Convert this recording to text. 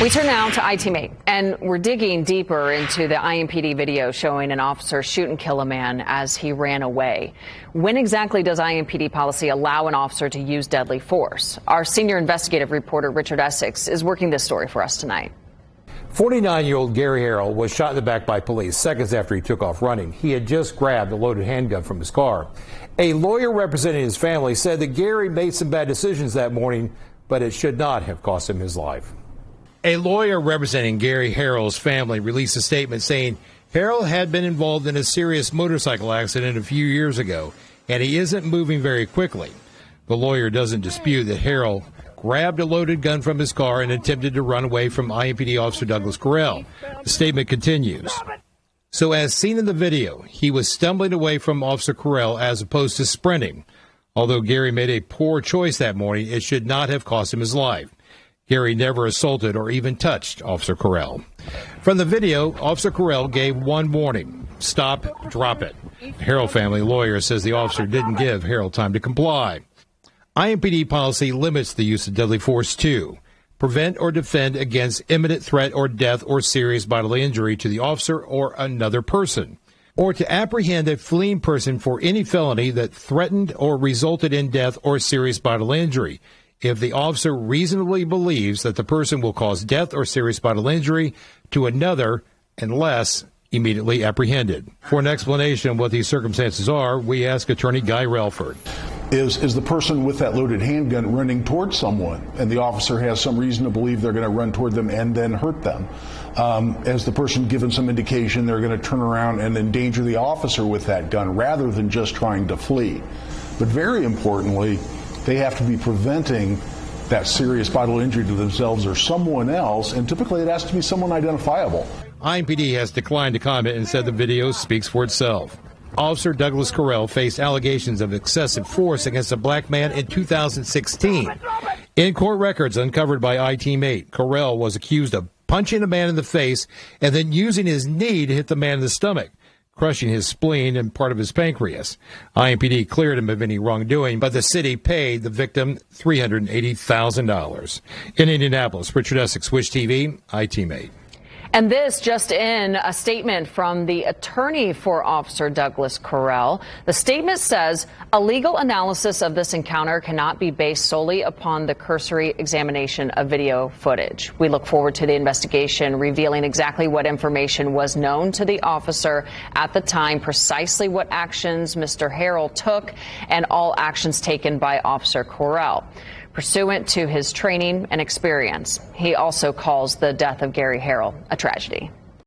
We turn now to iTeammate, and we're digging deeper into the IMPD video showing an officer shoot and kill a man as he ran away. When exactly does IMPD policy allow an officer to use deadly force? Our senior investigative reporter, Richard Essex, is working this story for us tonight. 49-year-old Gary Harrell was shot in the back by police seconds after he took off running. He had just grabbed a loaded handgun from his car. A lawyer representing his family said that Gary made some bad decisions that morning, but it should not have cost him his life. A lawyer representing Gary Harrell's family released a statement saying Harrell had been involved in a serious motorcycle accident a few years ago, and he isn't moving very quickly. The lawyer doesn't dispute that Harrell grabbed a loaded gun from his car and attempted to run away from IMPD Officer Douglas Correll. The statement continues. So as seen in the video, he was stumbling away from Officer Correll as opposed to sprinting. Although Gary made a poor choice that morning, it should not have cost him his life. Gary never assaulted or even touched Officer Correll. From the video, Officer Correll gave one warning: stop, drop it. The Harrell family lawyer says the officer didn't give Harrell time to comply. IMPD policy limits the use of deadly force to prevent or defend against imminent threat or death or serious bodily injury to the officer or another person, or to apprehend a fleeing person for any felony that threatened or resulted in death or serious bodily injury, if the officer reasonably believes that the person will cause death or serious bodily injury to another unless immediately apprehended. For an explanation of what these circumstances are, we ask Attorney Guy Relford. Is the person with that loaded handgun running towards someone, and the officer has some reason to believe they're going to run toward them and then hurt them? Has the person given some indication they're going to turn around and endanger the officer with that gun rather than just trying to flee? But very importantly, they have to be preventing that serious bodily injury to themselves or someone else, and typically it has to be someone identifiable. IMPD has declined to comment and said the video speaks for itself. Officer Douglas Correll faced allegations of excessive force against a black man in 2016. In court records uncovered by iTeammate, Correll was accused of punching a man in the face and then using his knee to hit the man in the stomach, crushing his spleen and part of his pancreas. IMPD cleared him of any wrongdoing, but the city paid the victim $380,000. In Indianapolis, Richard Essex, Wish TV, iTeammate. And this just in, a statement from the attorney for Officer Douglas Correll. The statement says a legal analysis of this encounter cannot be based solely upon the cursory examination of video footage. We look forward to the investigation revealing exactly what information was known to the officer at the time, precisely what actions Mr. Harrell took, and all actions taken by Officer Correll pursuant to his training and experience. He also calls the death of Gary Harrell a tragedy.